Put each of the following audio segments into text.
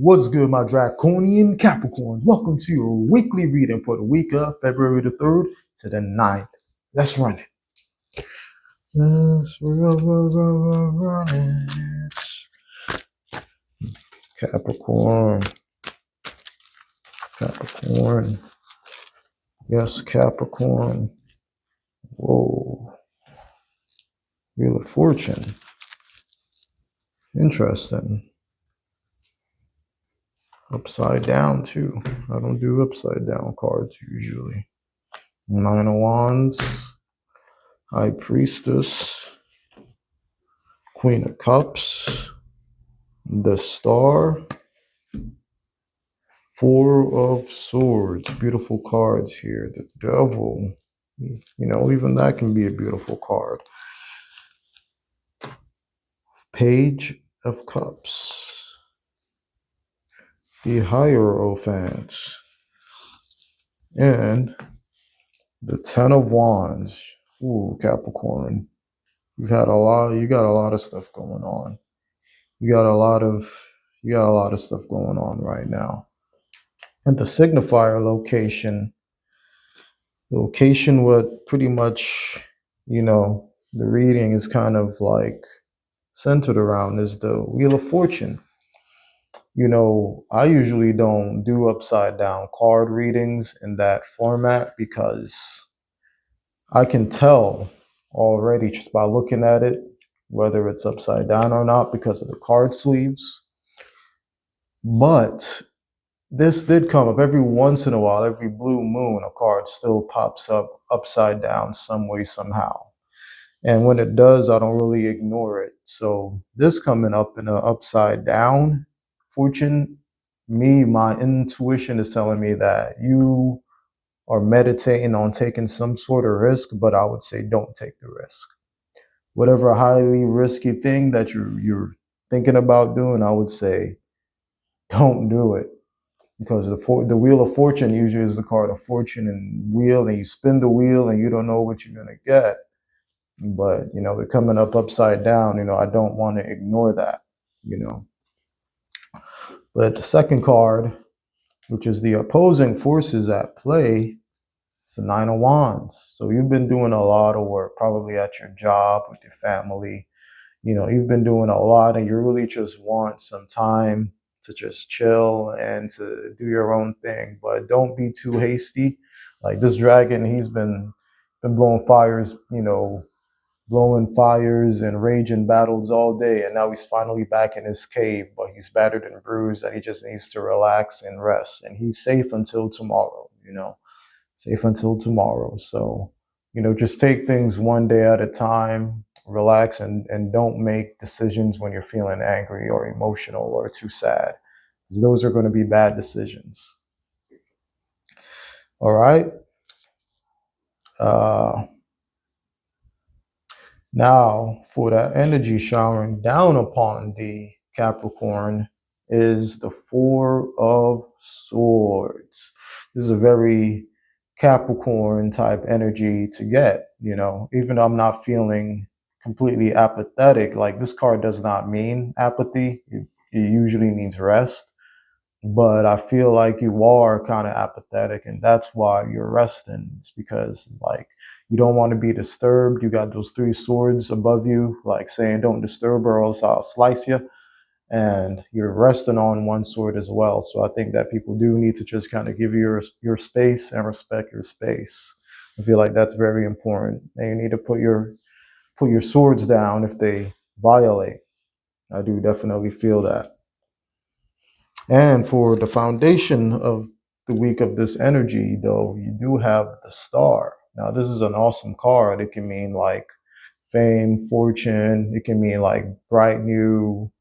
What's good, my Draconian Capricorns? Welcome to your weekly reading for the week of February the 3rd to the 9th. Let's run it. Let's run it. Capricorn. Capricorn. Yes, Capricorn. Whoa. Wheel of Fortune. Interesting. Upside down too. I don't do upside down cards usually. Nine of Wands, High Priestess, Queen of Cups, the Star, Four of Swords. Beautiful cards here. The Devil. Even that can be a beautiful card. Page of Cups. The Hierophant. And the Ten of Wands. Ooh, Capricorn. You got a lot of stuff going on. You got a lot of stuff going on right now. And the signifier location what pretty much, the reading is kind of like centered around is the Wheel of Fortune. I usually don't do upside down card readings in that format because I can tell already just by looking at it whether it's upside down or not because of the card sleeves. But this did come up every once in a while. Every blue moon, a card still pops up upside down some way, somehow. And when it does, I don't really ignore it. So this coming up in an upside down fortune, my intuition is telling me that you are meditating on taking some sort of risk, but I would say don't take the risk. Whatever highly risky thing that you're thinking about doing, I would say don't do it. Because the Wheel of Fortune usually is the card of fortune and wheel, and you spin the wheel and you don't know what you're going to get. But, they're coming up upside down. I don't want to ignore that, But the second card, which is the opposing forces at play, it's the Nine of Wands. So you've been doing a lot of work, probably at your job, with your family. You've been doing a lot and you really just want some time to just chill and to do your own thing. But don't be too hasty. Like this dragon, he's been blowing fires, blowing fires and raging battles all day. And now he's finally back in his cave, but he's battered and bruised and he just needs to relax and rest. And he's safe until tomorrow, safe until tomorrow. So, just take things one day at a time, relax, and don't make decisions when you're feeling angry or emotional or too sad, because those are going to be bad decisions. All right. Now, for that energy showering down upon the Capricorn is the Four of Swords. This is a very Capricorn type energy to get, even though I'm not feeling completely apathetic. Like this card does not mean apathy. It usually means rest. But I feel like you are kind of apathetic, and that's why you're resting. It's because you don't want to be disturbed. You got those three swords above you, like saying don't disturb or else I'll slice you. And you're resting on one sword as well. So I think that people do need to just kind of give you your space and respect your space. I feel like that's very important. And you need to put your swords down if they violate. I do definitely feel that. And for the foundation of the week of this energy, though, you do have the Star. Now, this is an awesome card. It can mean like fame, fortune. It can mean like bright new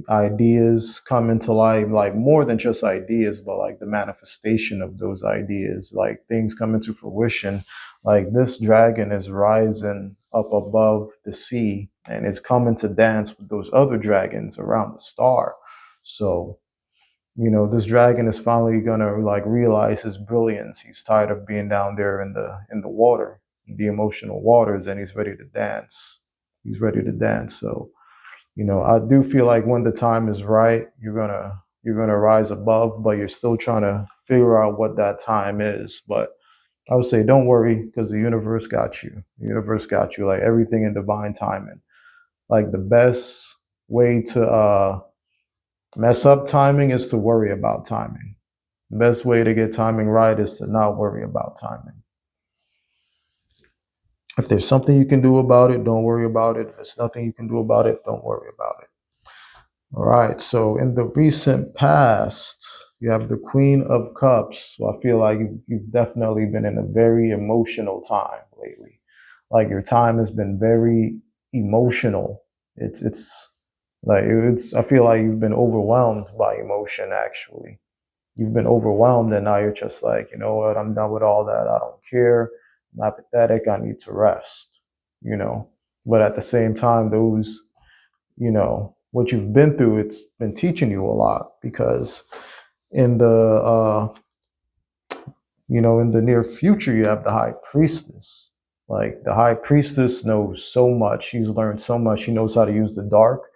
ideas come into life, like more than just ideas, but like the manifestation of those ideas, like things come into fruition. Like this dragon is rising up above the sea and it's coming to dance with those other dragons around the star. So, this dragon is finally gonna like realize his brilliance. He's tired of being down there in the water, the emotional waters, and he's ready to dance. He's ready to dance. So, I do feel like when the time is right, you're gonna you're going to rise above, but you're still trying to figure out what that time is. But I would say don't worry, because the universe got you. The universe got you, like everything in divine timing. Like the best way to mess up timing is to worry about timing. The best way to get timing right is to not worry about timing. If there's something you can do about it, don't worry about it. If there's nothing you can do about it, don't worry about it. All right. So in the recent past, you have the Queen of Cups. So I feel like you've definitely been in a very emotional time lately. Like your time has been very emotional. It's like I feel like you've been overwhelmed by emotion, actually. You've been overwhelmed, and now you're just like, you know what, I'm done with all that. I don't care. I'm apathetic. I need to rest, you know. But at the same time, those, you know, what you've been through, it's been teaching you a lot, because in the, you know, in the near future, you have the High Priestess. Like the High Priestess knows so much. She's learned so much. She knows how to use the dark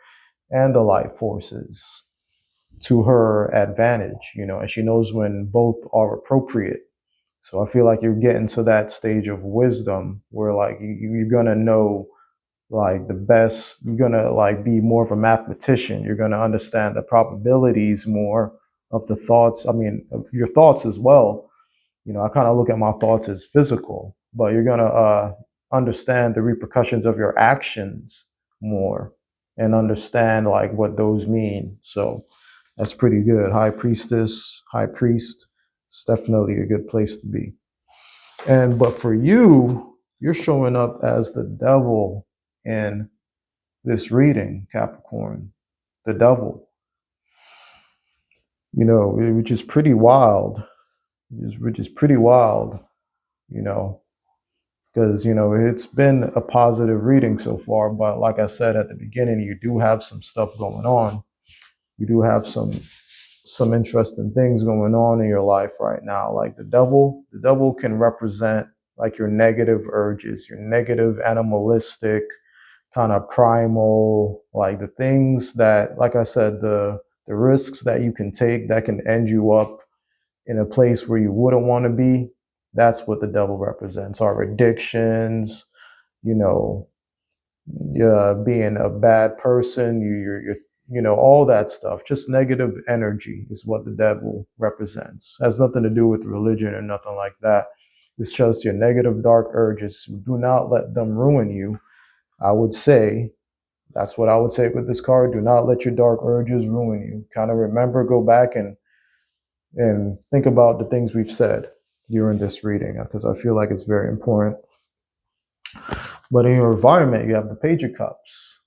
and the light forces to her advantage, you know, and she knows when both are appropriate. So I feel like you're getting to that stage of wisdom where like you're going to know like the best, you're going to like be more of a mathematician. You're going to understand the probabilities more of the thoughts. I mean, of your thoughts as well. You know, I kind of look at my thoughts as physical, but you're going to understand the repercussions of your actions more and understand like what those mean. So that's pretty good. High Priestess, High Priest. It's definitely a good place to be. But for you, you're showing up as the devil in this reading, Capricorn. The devil. You know, which is pretty wild. Which is pretty wild, you know, because, you know, it's been a positive reading so far. But like I said at the beginning, you do have some stuff going on. You do have some interesting things going on in your life right now. Like the devil can represent like your negative urges, your negative animalistic kind of primal, like the things that, like I said, the risks that you can take that can end you up in a place where you wouldn't want to be. That's what the devil represents. Our addictions, you know, being a bad person, you're you know, all that stuff. Just negative energy is what the devil represents. Has nothing to do with religion or nothing like that. It's just your negative dark urges. Do not let them ruin you. I would say, that's what I would say with this card. Do not let your dark urges ruin you. Kind of remember, go back and think about the things we've said during this reading, because I feel like it's very important. But in your environment, you have the Page of Cups,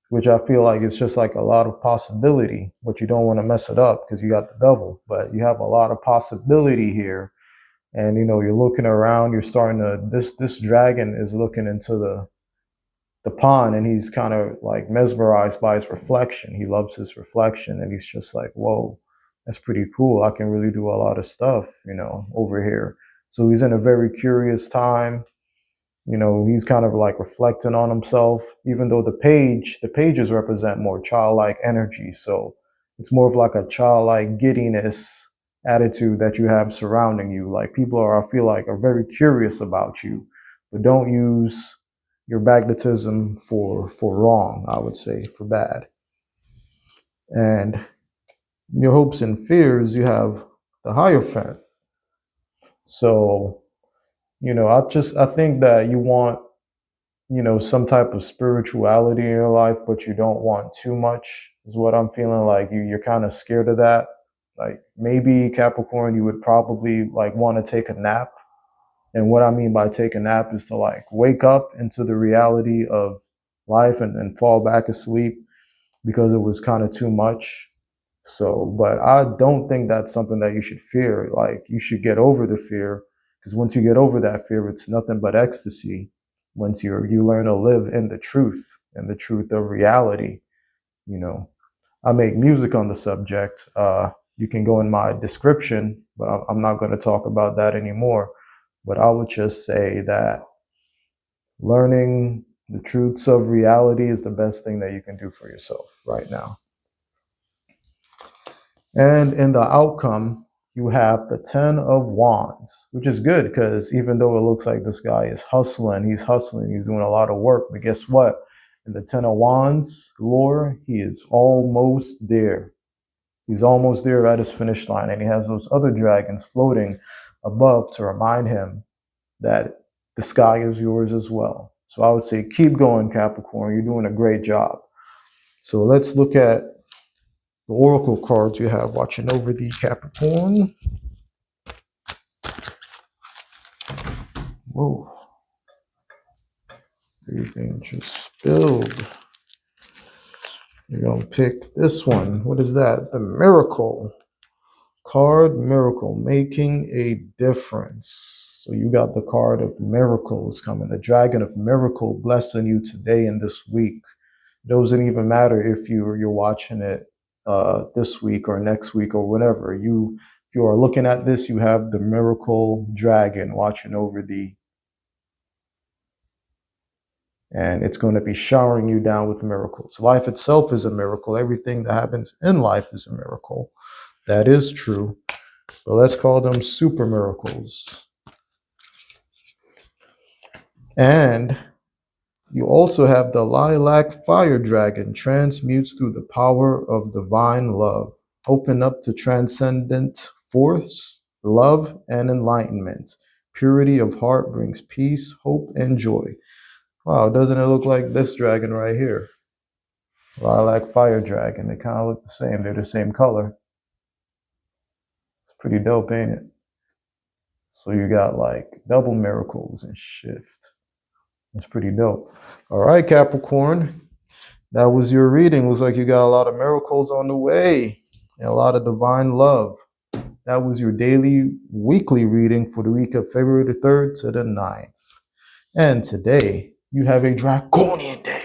which I feel like it's just like a lot of possibility, but you don't want to mess it up because you got the devil. But you have a lot of possibility here. And, you know, you're looking around, you're starting to, this dragon is looking into the pond, and he's kind of like mesmerized by his reflection. He loves his reflection, and he's just like, whoa, that's pretty cool. I can really do a lot of stuff, you know, over here. So he's in a very curious time. You know, he's kind of like reflecting on himself, even though the pages represent more childlike energy. So it's more of like a childlike giddiness attitude that you have surrounding you. Like people are, I feel like, are very curious about you, but don't use your magnetism for wrong, I would say, for bad. And your hopes and fears, you have the Hierophant. So, you know, I think that you want, you know, some type of spirituality in your life, but you don't want too much, is what I'm feeling. Like you're kind of scared of that. Like maybe Capricorn, you would probably like want to take a nap. And what I mean by take a nap is to like wake up into the reality of life and fall back asleep because it was kind of too much. So, but I don't think that's something that you should fear. Like you should get over the fear, because once you get over that fear, it's nothing but ecstasy. Once you learn to live in the truth and the truth of reality, you know. I make music on the subject. You can go in my description, but I'm not going to talk about that anymore. But I would just say that learning the truths of reality is the best thing that you can do for yourself right now. And in the outcome, you have the 10 of Wands, which is good because even though it looks like this guy is hustling, he's doing a lot of work. But guess what? In the 10 of Wands lore, he is almost there. He's almost there at his finish line. And he has those other dragons floating above to remind him that the sky is yours as well. So I would say keep going, Capricorn. You're doing a great job. So let's look at the oracle cards you have watching over the Capricorn. Whoa. Everything just spilled. You're going to pick this one. What is that? The Miracle card. Miracle, making a difference. So you got the card of miracles coming. The Dragon of Miracle blessing you today and this week. It doesn't even matter if you're watching it this week or next week or whatever. If you are looking at this, you have the Miracle Dragon watching over thee. And it's going to be showering you down with miracles. Life itself is a miracle. Everything that happens in life is a miracle. That is true. But let's call them super miracles. And you also have the Lilac Fire Dragon, transmutes through the power of divine love. Open up to transcendent force, love, and enlightenment. Purity of heart brings peace, hope, and joy. Wow, doesn't it look like this dragon right here? Lilac Fire Dragon. They kind of look the same. They're the same color. It's pretty dope, ain't it? So you got like double miracles and shift. It's pretty dope. All right, Capricorn. That was your reading. Looks like you got a lot of miracles on the way and a lot of divine love. That was your weekly reading for the week of February the 3rd to the 9th. And today, you have a Draconian day.